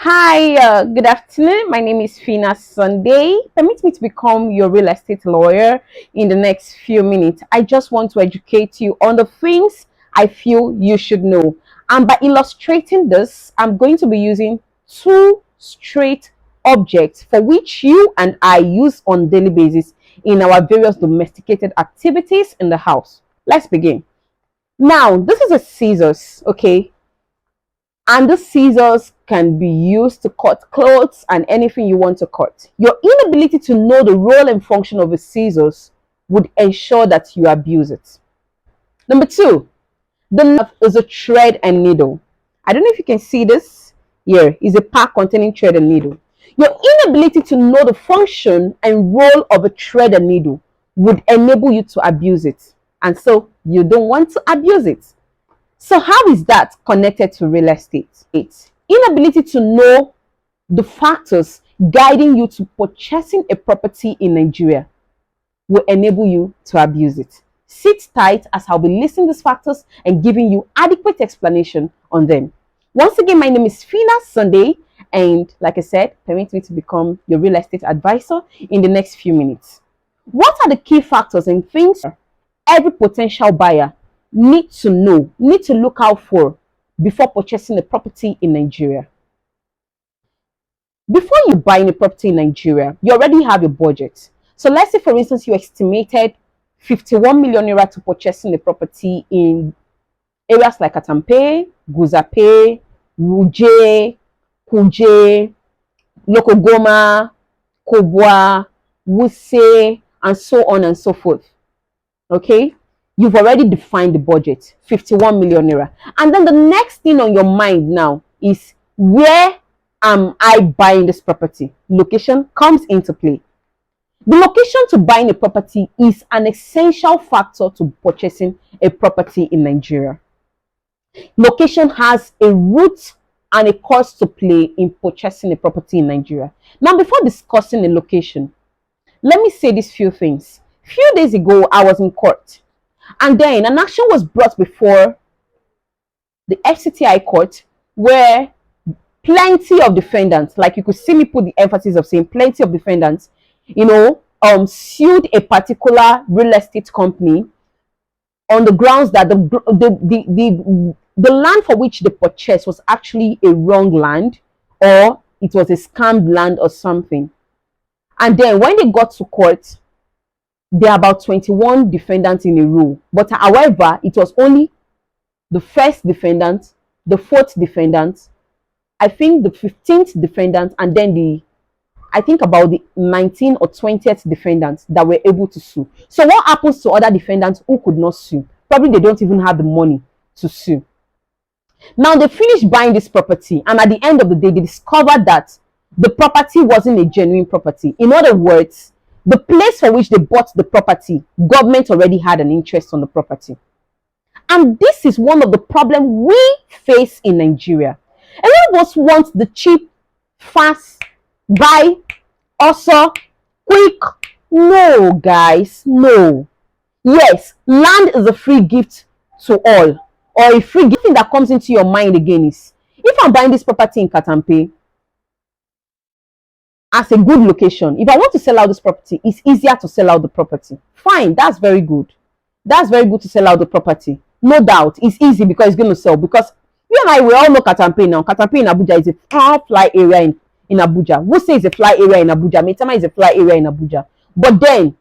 Hi, good afternoon. My name is Fina Sunday. Permit me to become your real estate lawyer in the next few minutes. I just want to educate you on the things I feel you should know. And by illustrating this, I'm going to be using two straight objects for which you and I use on daily basis in our various domesticated activities in the house. Let's begin. Now, this is a scissors, okay? And the scissors can be used to cut clothes and anything you want to cut. Your inability to know the role and function of a scissors would ensure that you abuse it. Number two, the knife is a thread and needle. I don't know if you can see this. Here is a pack containing thread and needle. Your inability to know the function and role of a thread and needle would enable you to abuse it. And so you don't want to abuse it. So how is that connected to real estate? Inability to know the factors guiding you to purchasing a property in Nigeria will enable you to abuse it. Sit tight as I'll be listing these factors and giving you adequate explanation on them. Once again, my name is Fina Sunday, and like I said, permit me to become your real estate advisor in the next few minutes. What are the key factors and things every potential buyer need to know, need to look out for before purchasing a property in Nigeria? Before you buy a property in Nigeria, you already have a budget. So let's say, for instance, you estimated 51 million naira to purchasing a property in areas like Atampe, Guzape, Wuje, Kuje, Lokogoma, Kobwa, Wuse, and so on and so forth. Okay? You've already defined the budget, 51 million naira. And then the next thing on your mind now is, where am I buying this property? Location comes into play. The location to buying a property is an essential factor to purchasing a property in Nigeria. Location has a root and a cost to play in purchasing a property in Nigeria. Now, before discussing the location, let me say these few things. Few days ago, I was in court, and then an action was brought before the FCTI court where plenty of defendants, like you could see me put the emphasis of saying plenty of defendants, sued a particular real estate company on the grounds that the land for which they purchased was actually a wrong land, or it was a scammed land or something. And then when they got to court, there are about 21 defendants in a row. But however, it was only the first defendant, the fourth defendant, I think the 15th defendant, and then about the 19th or 20th defendants that were able to sue. So what happens to other defendants who could not sue? Probably they don't even have the money to sue. Now they finished buying this property, and at the end of the day, they discovered that the property wasn't a genuine property. In other words, the place for which they bought the property, government already had an interest on the property. And this is one of the problems we face in Nigeria. A lot of us want the cheap, fast, buy, also quick. No, guys, no. Yes, land is a free gift to all, or a free gift that comes into your mind again is, if I'm buying this property in Katampe as a good location, if I want to sell out this property, it's easier to sell out the property. Fine, that's very good. That's very good to sell out the property. No doubt, it's easy because it's going to sell. Because you and I, we all know Katampe now. Katampe in Abuja is a fly area in Abuja. Who says a fly area in Abuja? Metama is a fly area in Abuja. But then,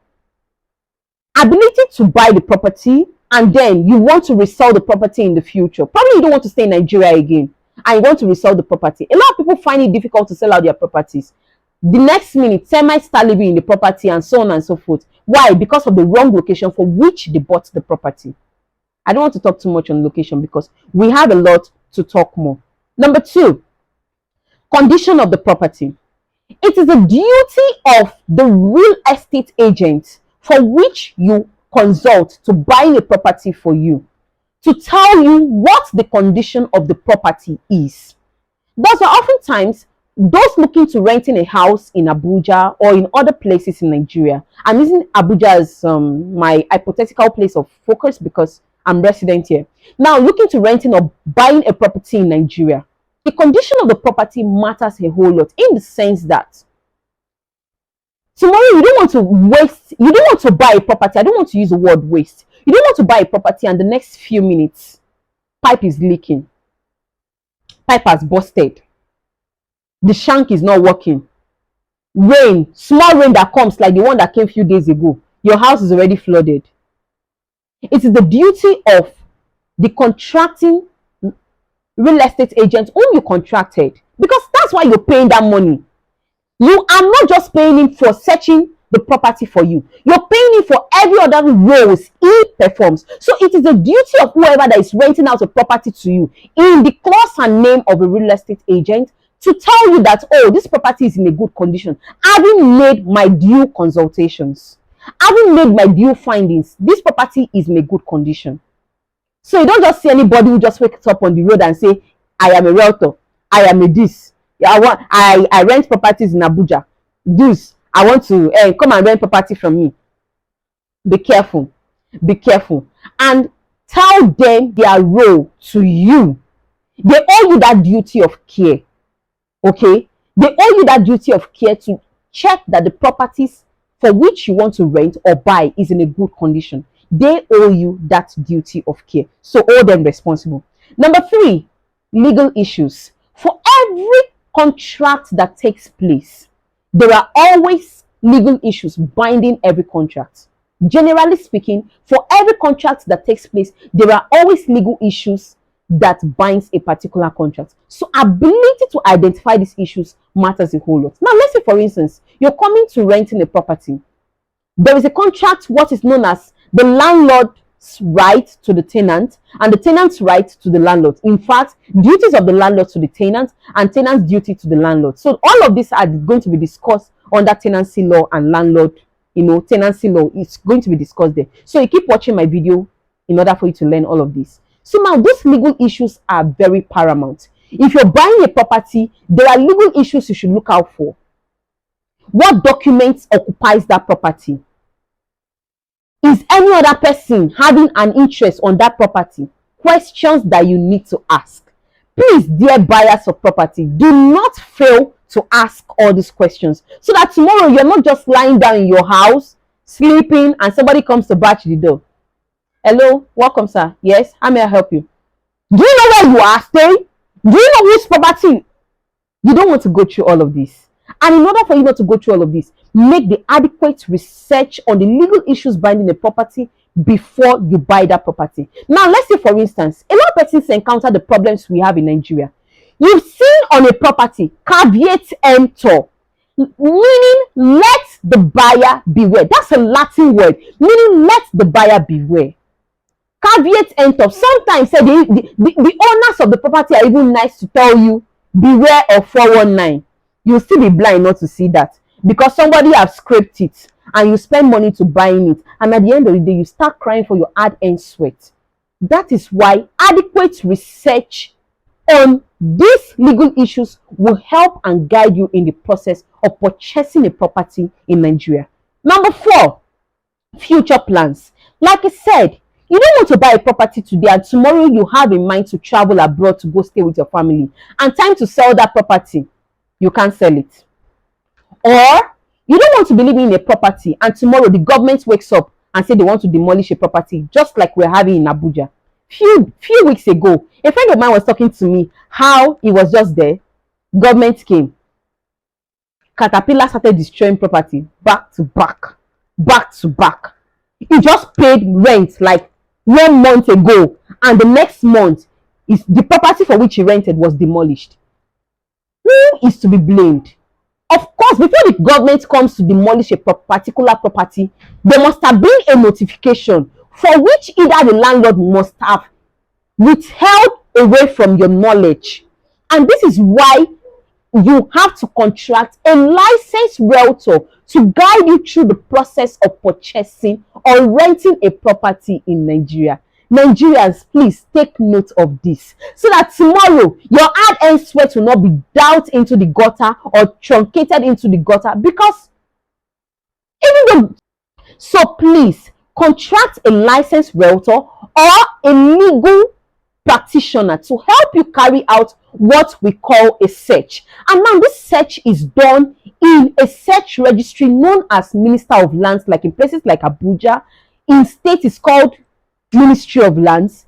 ability to buy the property, and then you want to resell the property in the future. Probably you don't want to stay in Nigeria again, and you want to resell the property. A lot of people find it difficult to sell out their properties. The next minute, termites start living in the property and so on and so forth. Why? Because of the wrong location for which they bought the property. I don't want to talk too much on location because we have a lot to talk more. Number two, condition of the property. It is the duty of the real estate agent for which you consult to buy a property for you to tell you what the condition of the property is. Thus, oftentimes, those looking to renting a house in Abuja or in other places in Nigeria, I'm using Abuja as my hypothetical place of focus because I'm resident here. Now, looking to renting or buying a property in Nigeria, The condition of the property matters a whole lot, in the sense that tomorrow you don't want to waste, you don't want to buy a property. I don't want to use the word waste. You don't want to buy a property and the next few minutes, pipe is leaking, pipe has busted, the shank is not working, rain, small rain that comes like the one that came a few days ago, your house is already flooded. It is the duty of the contracting real estate agent whom you contracted, because that's why you're paying that money. You are not just paying him for searching the property for you. You're paying him for every other roles he performs. So it is the duty of whoever that is renting out a property to you, in the clause and name of a real estate agent, to tell you that, oh, this property is in a good condition. Having made my due consultations, having made my due findings, this property is in a good condition. So you don't just see anybody who just wakes up on the road and say, I am a realtor, I am a this. I rent properties in Abuja. This, I want to come and rent property from me. Be careful. Be careful. And tell them their role to you. They owe you that duty of care. Okay? They owe you that duty of care to check that the properties for which you want to rent or buy is in a good condition. They owe you that duty of care. So hold them responsible. Number 3, legal issues. For every contract that takes place, there are always legal issues binding every contract. Generally speaking, for every contract that takes place, there are always legal issues that binds a particular contract. So ability to identify these issues matters a whole lot. Now, let's say, for instance, you're coming to renting a property. There is a contract, what is known as the landlord's right to the tenant and the tenant's right to the landlord. In fact, duties of the landlord to the tenant and tenant's duty to the landlord. So all of these are going to be discussed under tenancy law and landlord, tenancy law is going to be discussed there. So you keep watching my video in order for you to learn all of this. So now those legal issues are very paramount. If you're buying a property, there are legal issues you should look out for. What documents occupies that property? Is any other person having an interest on that property? Questions that you need to ask. Please, dear buyers of property, do not fail to ask all these questions, so that tomorrow you're not just lying down in your house, sleeping, and somebody comes to batch the door. Hello, welcome, sir. Yes, how may I help you? Do you know where you are staying? Do you know whose property? You don't want to go through all of this. And in order for you not to go through all of this, make the adequate research on the legal issues binding the property before you buy that property. Now, let's say, for instance, a lot of persons encounter the problems we have in Nigeria. You've seen on a property, caveat emptor, meaning let the buyer beware. That's a Latin word, meaning let the buyer beware. Caveat emptor. Sometimes the owners of the property are even nice to tell you, beware of 419. You'll still be blind not to see that, because somebody has scraped it and you spend money to buying it, and at the end of the day you start crying for your hard-earned sweat. That is why adequate research on these legal issues will help and guide you in the process of purchasing a property in Nigeria. Number 4, future plans. Like I said, you don't want to buy a property today and tomorrow you have in mind to travel abroad to go stay with your family, and time to sell that property, you can't sell it. Or you don't want to be living in a property and tomorrow the government wakes up and say they want to demolish a property, just like we're having in Abuja. Few weeks ago, a friend of mine was talking to me how he was just there. Government came. Caterpillar started destroying property back to back, back to back. He just paid rent like 1 month ago, and the next month is the property for which he rented was demolished. Who is to be blamed? Of course, before the government comes to demolish a particular property, there must have been a notification for which either the landlord must have withheld away from your knowledge. And this is why you have to contract a licensed realtor to guide you through the process of purchasing or renting a property in Nigeria. Nigerians, please take note of this, so that tomorrow your hard-earned sweat will not be doused into the gutter or truncated into the gutter, because so please contract a licensed realtor or a legal practitioner to help you carry out what we call a search. And now this search is done in a search registry known as Minister of Lands, like in places like Abuja. In state it's called Ministry of Lands.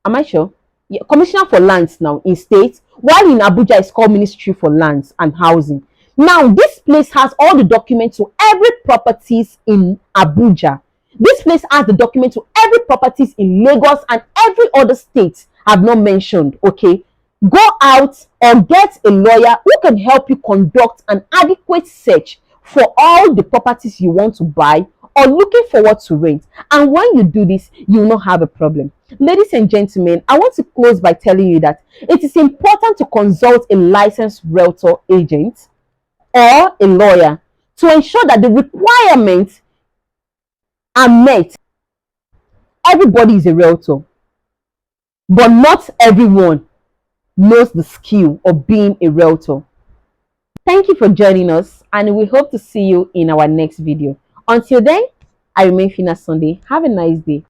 Am I sure? Yeah, Commissioner for Lands now in state, while in Abuja it's called Ministry for Lands and Housing. Now this place has all the documents to every properties in Abuja. This place has the document to every properties in Lagos and every other state I've not mentioned. Okay, go out or get a lawyer who can help you conduct an adequate search for all the properties you want to buy or looking forward to rent. And when you do this, you will not have a problem. Ladies and gentlemen, I want to close by telling you that it is important to consult a licensed realtor agent or a lawyer to ensure that the requirements are met. Everybody is a realtor, but not everyone knows the skill of being a realtor. Thank you for joining us, and we hope to see you in our next video. Until then, I remain Fina Sunday. Have a nice day.